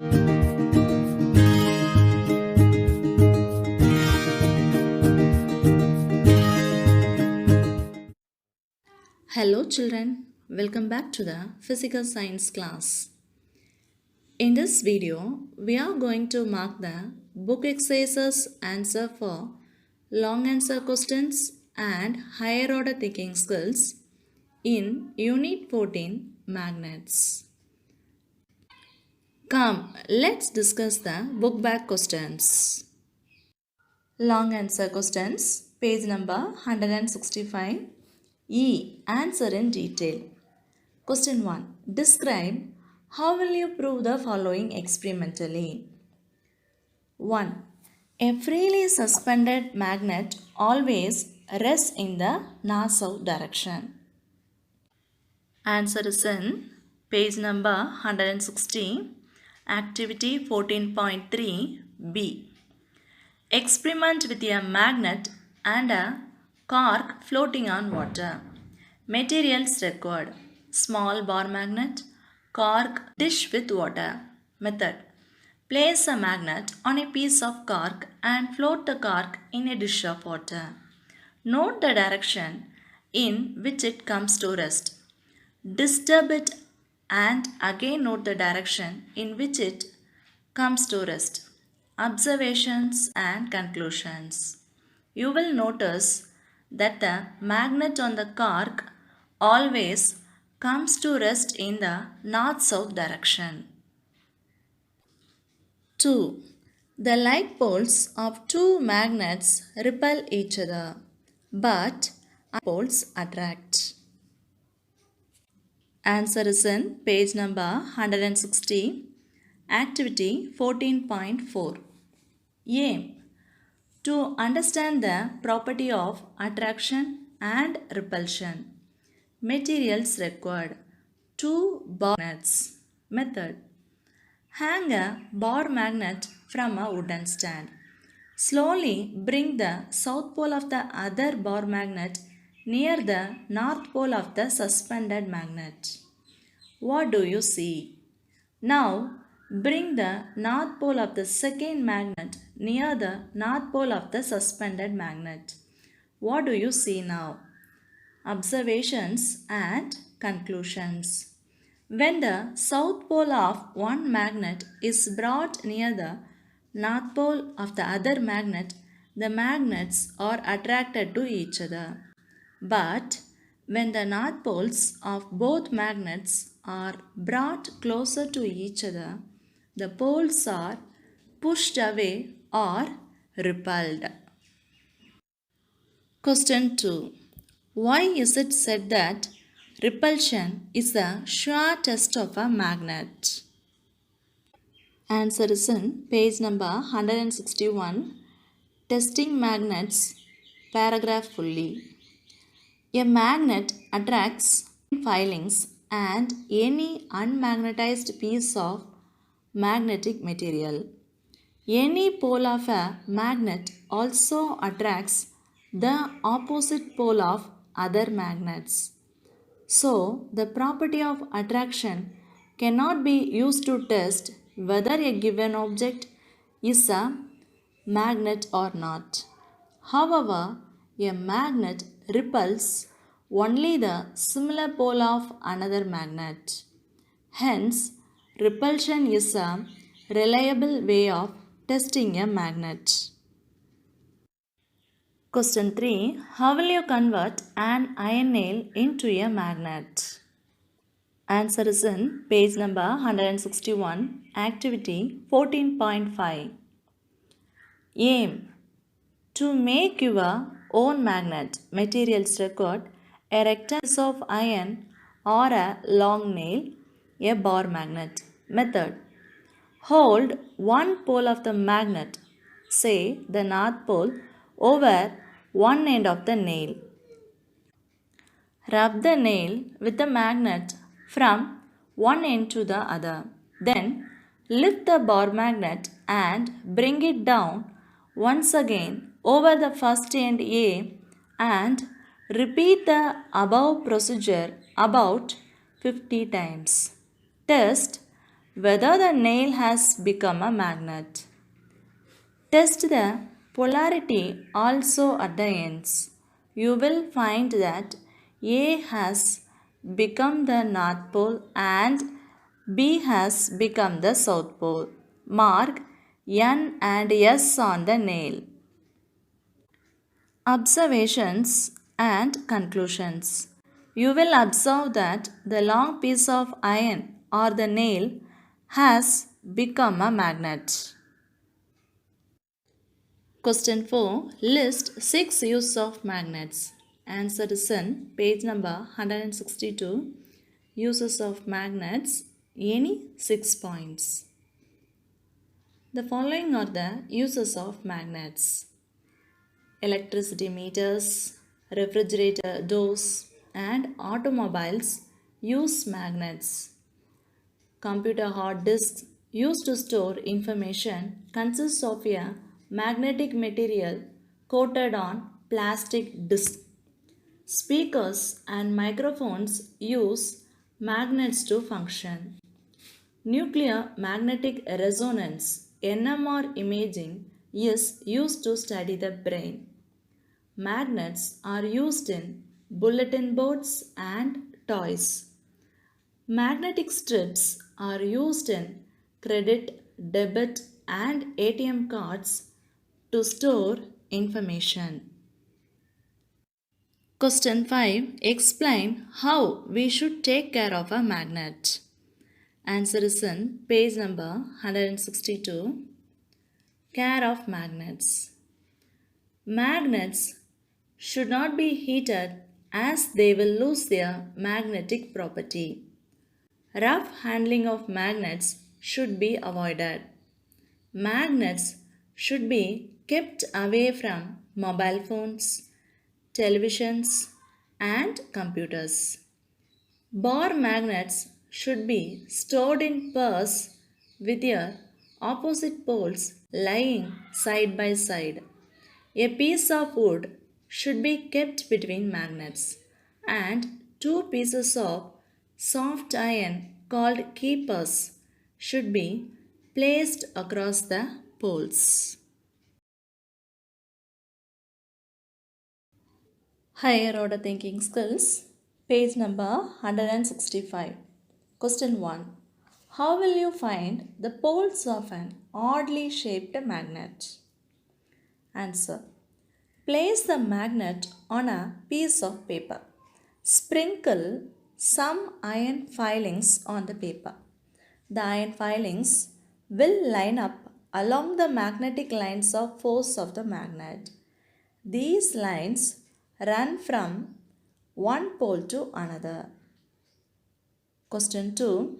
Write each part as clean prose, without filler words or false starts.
Hello children, welcome back to the physical science class. In this video, we are going to mark the book exercises answer for long answer questions and higher order thinking skills in Unit 14 Magnets. Come, let's discuss the book back questions. Long answer questions, page number 165. E. Answer in detail. Question 1. Describe how will you prove the following experimentally? 1. A freely suspended magnet always rests in the north-south direction. Answer is in page number 160, activity 14.3 B. Experiment with a magnet and a cork floating on water. Materials required: small bar magnet, cork, dish with water. Method: place a magnet on a piece of cork and float the cork in a dish of water. Note the direction in which it comes to rest. Disturb it and again note the direction in which it comes to rest. Observations and conclusions. You will notice that the magnet on the cork always comes to rest in the north-south direction. 2. The like poles of two magnets repel each other, but poles attract. Answer is in page number 160, activity 14.4. Aim: to understand the property of attraction and repulsion. Materials required: two bar magnets. Method: hang a bar magnet from a wooden stand. Slowly bring the south pole of the other bar magnet near the north pole of the suspended magnet. What do you see? Now bring the north pole of the second magnet near the north pole of the suspended magnet. What do you see now? Observations and conclusions. When the south pole of one magnet is brought near the north pole of the other magnet, the magnets are attracted to each other. But when the north poles of both magnets are brought closer to each other, the poles are pushed away or repelled. Question 2. Why is it said that repulsion is the sure test of a magnet? Answer is in page number 161, testing magnets, paragraph fully. A magnet attracts filings and any unmagnetized piece of magnetic material. Any pole of a magnet also attracts the opposite pole of other magnets. So, the property of attraction cannot be used to test whether a given object is a magnet or not. However, a magnet repels only the similar pole of another magnet. Hence, repulsion is a reliable way of testing a magnet. Question 3. How will you convert an iron nail into a magnet? Answer is in page number 161, activity 14.5. Aim: to make your own magnet. Materials required: a rectangle of iron or a long nail, a bar magnet. Method: hold one pole of the magnet, say the north pole, over one end of the nail. Rub the nail with the magnet from one end to the other. Then lift the bar magnet and bring it down once again over the first end A and repeat the above procedure about 50 times. Test whether the nail has become a magnet. Test the polarity also at the ends. You will find that A has become the North Pole and B has become the South Pole. Mark N and S on the nail. Observations and conclusions. You will observe that the long piece of iron or the nail has become a magnet. Question 4. List 6 uses of magnets. Answer is in page number 162. Uses of magnets. Any 6 points. The following are the uses of magnets: electricity meters, refrigerator doors, and automobiles use magnets. Computer hard disks used to store information consists of a magnetic material coated on plastic disc. Speakers and microphones use magnets to function. Nuclear magnetic resonance (NMR) imaging is used to study the brain. Magnets are used in bulletin boards and toys. Magnetic strips are used in credit, debit, and ATM cards to store information. Question 5. Explain how we should take care of a magnet. Answer is in page number 162. Care of magnets. Magnets should not be heated as they will lose their magnetic property. Rough handling of magnets should be avoided. Magnets should be kept away from mobile phones, televisions, and computers. Bar magnets should be stored in pairs with their opposite poles lying side by side. A piece of wood should be kept between magnets, and two pieces of soft iron called keepers should be placed across the poles. Higher order thinking skills, page number 165. Question 1. How will you find the poles of an oddly shaped magnet? Answer. Place the magnet on a piece of paper. Sprinkle some iron filings on the paper. The iron filings will line up along the magnetic lines of force of the magnet. These lines run from one pole to another. Question 2.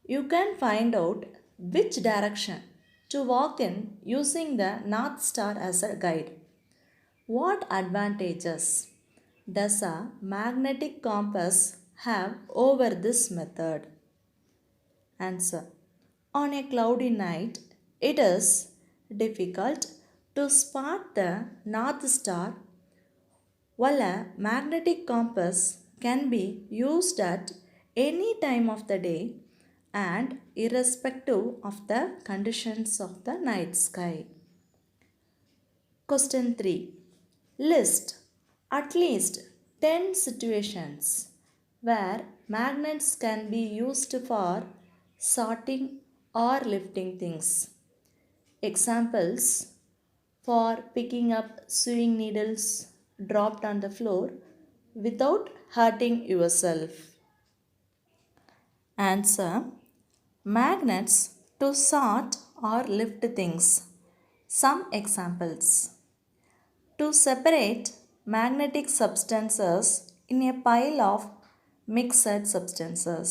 You can find out which direction to walk in using the North Star as a guide. What advantages does a magnetic compass have over this method? Answer. On a cloudy night, it is difficult to spot the North Star, while a magnetic compass can be used at any time of the day and irrespective of the conditions of the night sky. Question 3. List at least 10 situations where magnets can be used for sorting or lifting things. Examples: for picking up sewing needles dropped on the floor without hurting yourself. Answer. Magnets to sort or lift things. Some examples: to separate magnetic substances in a pile of mixed substances,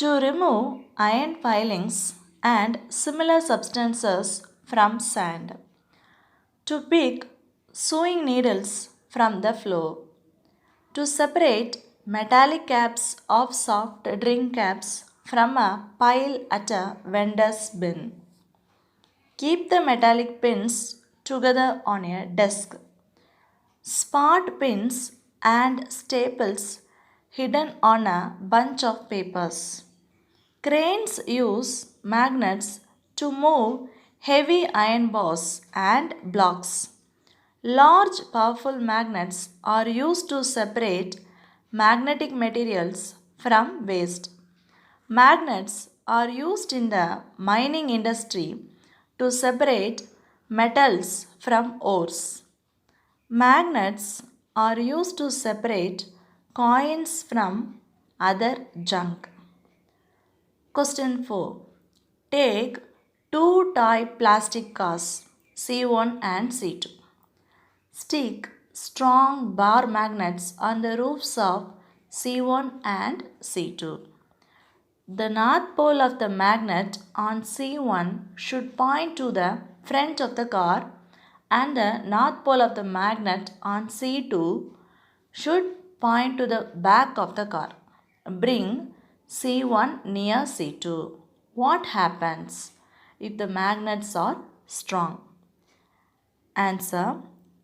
to remove iron filings and similar substances from sand, to pick sewing needles from the floor, to separate metallic caps of soft drink caps from a pile at a vendor's bin. Keep the metallic pins together on a desk. Spot pins and staples hidden on a bunch of papers. Cranes use magnets to move heavy iron bars and blocks. Large, powerful magnets are used to separate magnetic materials from waste. Magnets are used in the mining industry to separate metals from ores. Magnets are used to separate coins from other junk. Question 4. Take two toy plastic cars C1 and C2. Stick strong bar magnets on the roofs of C1 and C2. The north pole of the magnet on C1 should point to the front of the car, and the north pole of the magnet on C2 should point to the back of the car. Bring C1 near C2. What happens if the magnets are strong? Answer.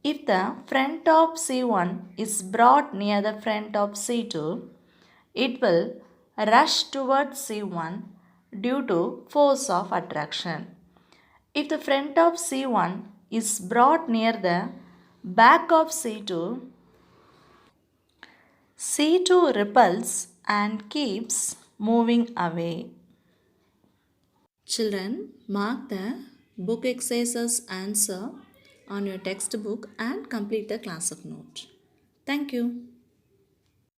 If the front of C1 is brought near the front of C2, it will rush towards C1 due to force of attraction. If the front of C1 is brought near the back of C2, C2 repels and keeps moving away. Children, mark the book exercises answer on your textbook and complete the class of note. Thank you.